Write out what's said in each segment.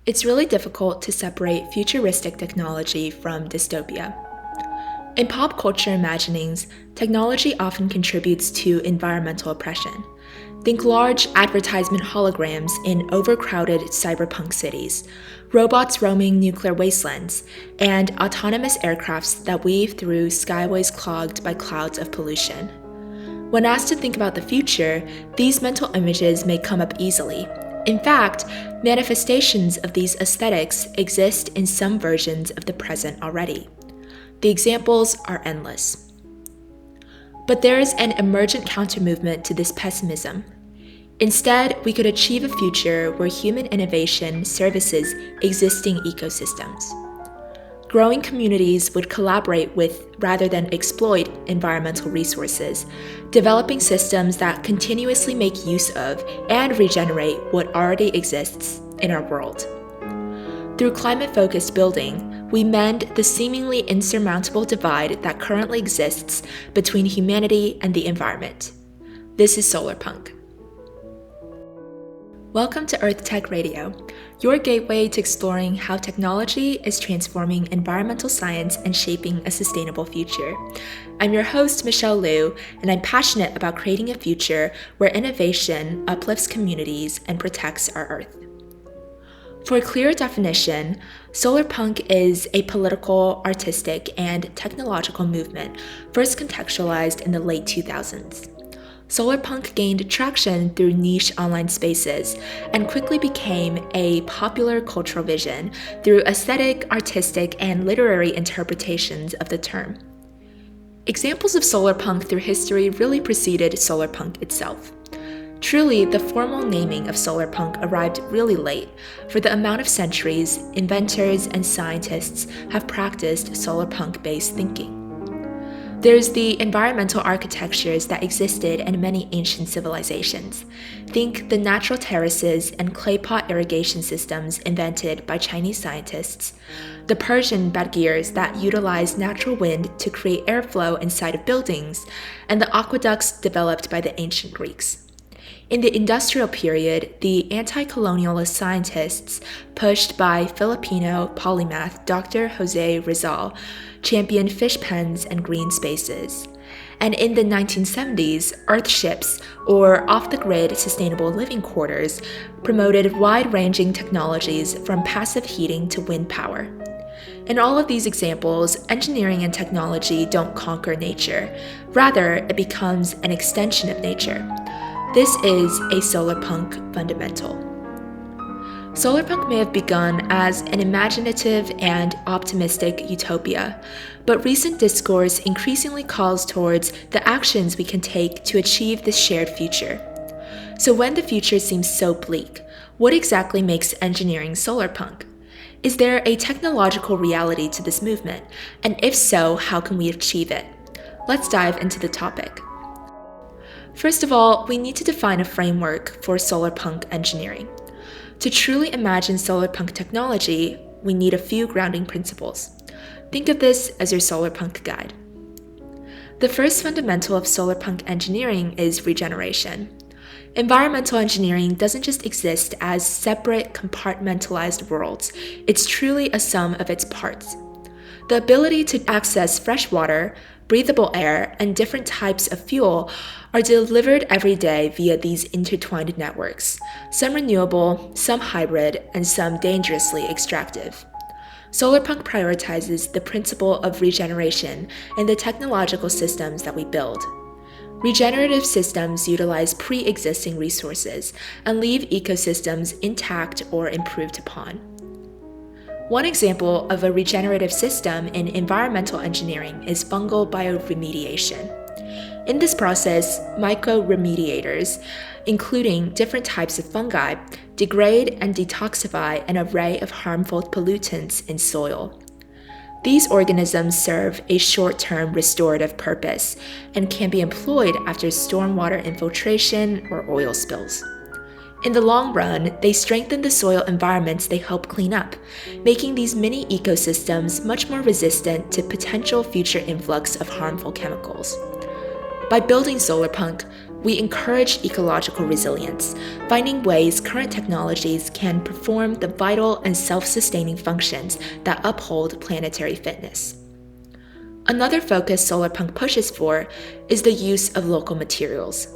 It's really difficult to separate futuristic technology from dystopia. In pop culture imaginings, technology often contributes to environmental oppression. Think large advertisement holograms in overcrowded cyberpunk cities, robots roaming nuclear wastelands, and autonomous aircrafts that weave through skyways clogged by clouds of pollution. When asked to think about the future, these mental images may come up easily. In fact, manifestations of these aesthetics exist in some versions of the present already. The examples are endless. But there is an emergent counter-movement to this pessimism. Instead, we could achieve a future where human innovation services existing ecosystems. Growing communities would collaborate with rather than exploit environmental resources, developing systems that continuously make use of and regenerate what already exists in our world. Through climate-focused building, we mend the seemingly insurmountable divide that currently exists between humanity and the environment. This is solarpunk. Welcome to Earthtech Radio, your gateway to exploring how technology is transforming environmental science and shaping a sustainable future. I'm your host, Michelle Liu, and I'm passionate about creating a future where innovation uplifts communities and protects our Earth. For a clear definition, solarpunk is a political, artistic, and technological movement first contextualized in the late 2000s. Solarpunk gained traction through niche online spaces and quickly became a popular cultural vision through aesthetic, artistic, and literary interpretations of the term. Examples of solarpunk through history really preceded solarpunk itself. Truly, the formal naming of solarpunk arrived really late. For the amount of centuries, inventors and scientists have practiced solarpunk-based thinking. There's the environmental architectures that existed in many ancient civilizations. Think the natural terraces and clay pot irrigation systems invented by Chinese scientists, the Persian badgirs that utilized natural wind to create airflow inside of buildings, and the aqueducts developed by the ancient Greeks. In the industrial period, the anti-colonialist scientists pushed by Filipino polymath Dr. Jose Rizal championed fish pens and green spaces. And in the 1970s, earthships, or off-the-grid sustainable living quarters, promoted wide-ranging technologies from passive heating to wind power. In all of these examples, engineering and technology don't conquer nature. Rather, it becomes an extension of nature. This is a solarpunk fundamental. Solarpunk may have begun as an imaginative and optimistic utopia, but recent discourse increasingly calls towards the actions we can take to achieve this shared future. So when the future seems so bleak, what exactly makes engineering solarpunk? Is there a technological reality to this movement? And if so, how can we achieve it? Let's dive into the topic. First of all, we need to define a framework for solarpunk engineering. To truly imagine solarpunk technology, we need a few grounding principles. Think of this as your solarpunk guide. The first fundamental of solarpunk engineering is regeneration. Environmental engineering doesn't just exist as separate, compartmentalized worlds. It's truly a sum of its parts. The ability to access fresh water, breathable air, and different types of fuel are delivered every day via these intertwined networks, some renewable, some hybrid, and some dangerously extractive. Solarpunk prioritizes the principle of regeneration in the technological systems that we build. Regenerative systems utilize pre-existing resources and leave ecosystems intact or improved upon. One example of a regenerative system in environmental engineering is fungal bioremediation. In this process, mycoremediators, including different types of fungi, degrade and detoxify an array of harmful pollutants in soil. These organisms serve a short-term restorative purpose and can be employed after stormwater infiltration or oil spills. In the long run, they strengthen the soil environments they help clean up, making these mini ecosystems much more resistant to potential future influx of harmful chemicals. By building solarpunk, we encourage ecological resilience, finding ways current technologies can perform the vital and self-sustaining functions that uphold planetary fitness. Another focus solarpunk pushes for is the use of local materials.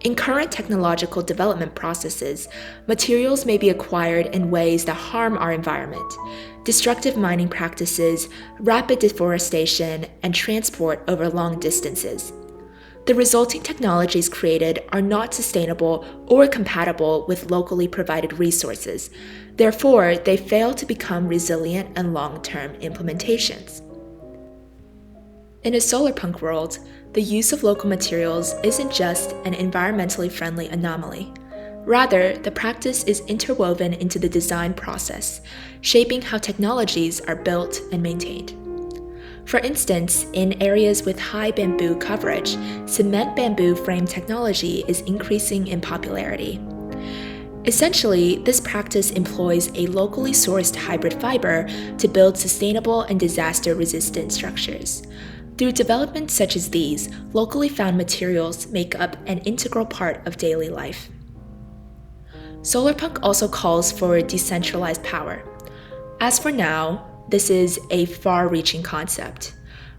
In current technological development processes, materials may be acquired in ways that harm our environment. Destructive mining practices, rapid deforestation, and transport over long distances. The resulting technologies created are not sustainable or compatible with locally provided resources. Therefore, they fail to become resilient and long-term implementations. In a solarpunk world, the use of local materials isn't just an environmentally friendly anomaly. Rather, the practice is interwoven into the design process, shaping how technologies are built and maintained. For instance, in areas with high bamboo coverage, cement bamboo frame technology is increasing in popularity. Essentially, this practice employs a locally sourced hybrid fiber to build sustainable and disaster-resistant structures. Through developments such as these, locally found materials make up an integral part of daily life. Solarpunk also calls for decentralized power. As for now, this is a far-reaching concept.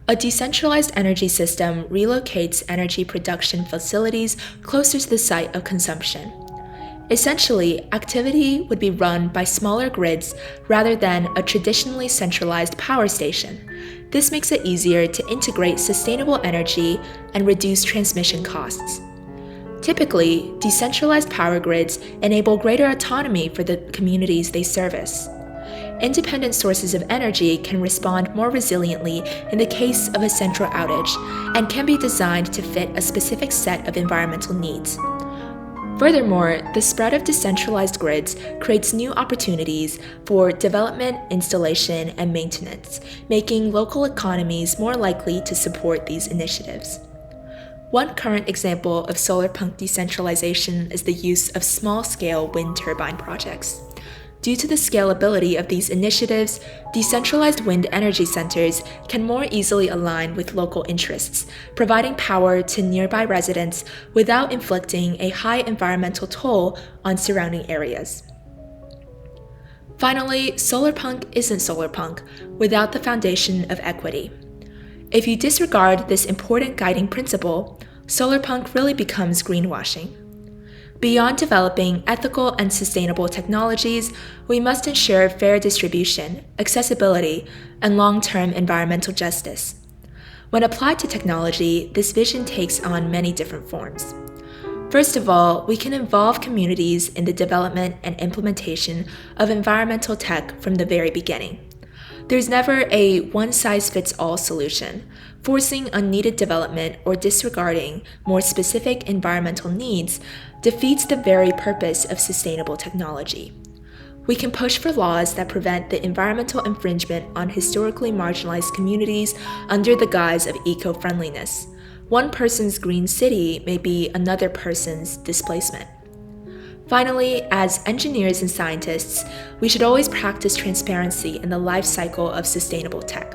A decentralized energy system relocates energy production facilities closer to the site of consumption. Essentially, activity would be run by smaller grids rather than a traditionally centralized power station. This makes it easier to integrate sustainable energy and reduce transmission costs. Typically, decentralized power grids enable greater autonomy for the communities they service. Independent sources of energy can respond more resiliently in the case of a central outage and can be designed to fit a specific set of environmental needs. Furthermore, the spread of decentralized grids creates new opportunities for development, installation, and maintenance, making local economies more likely to support these initiatives. One current example of solarpunk decentralization is the use of small-scale wind turbine projects. Due to the scalability of these initiatives, decentralized wind energy centers can more easily align with local interests, providing power to nearby residents without inflicting a high environmental toll on surrounding areas. Finally, solarpunk isn't solarpunk without the foundation of equity. If you disregard this important guiding principle, solarpunk really becomes greenwashing. Beyond developing ethical and sustainable technologies, we must ensure fair distribution, accessibility, and long-term environmental justice. When applied to technology, this vision takes on many different forms. First of all, we can involve communities in the development and implementation of environmental tech from the very beginning. There's never a one-size-fits-all solution. Forcing unneeded development or disregarding more specific environmental needs defeats the very purpose of sustainable technology. We can push for laws that prevent the environmental infringement on historically marginalized communities under the guise of eco-friendliness. One person's green city may be another person's displacement. Finally, as engineers and scientists, we should always practice transparency in the life cycle of sustainable tech,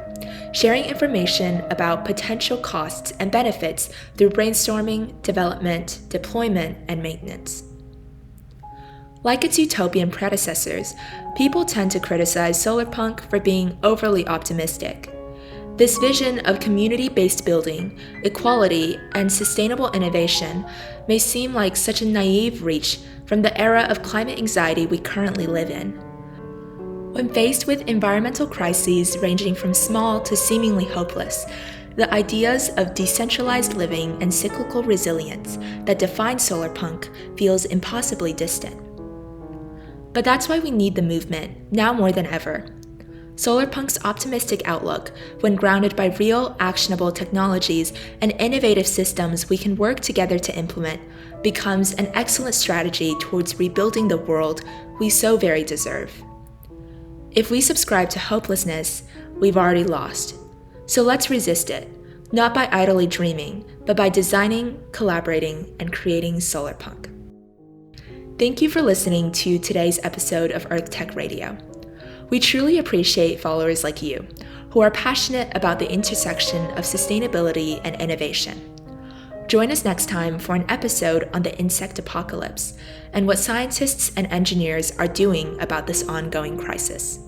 sharing information about potential costs and benefits through brainstorming, development, deployment, and maintenance. Like its utopian predecessors, people tend to criticize solarpunk for being overly optimistic. This vision of community-based building, equality, and sustainable innovation may seem like such a naive reach from the era of climate anxiety we currently live in. When faced with environmental crises ranging from small to seemingly hopeless, the ideas of decentralized living and cyclical resilience that define solarpunk feels impossibly distant. But that's why we need the movement, now more than ever. Solarpunk's optimistic outlook, when grounded by real, actionable technologies and innovative systems we can work together to implement, becomes an excellent strategy towards rebuilding the world we so very deserve. If we subscribe to hopelessness, we've already lost. So let's resist it, not by idly dreaming, but by designing, collaborating, and creating solarpunk. Thank you for listening to today's episode of Earthtech Radio. We truly appreciate followers like you, who are passionate about the intersection of sustainability and innovation. Join us next time for an episode on the insect apocalypse and what scientists and engineers are doing about this ongoing crisis.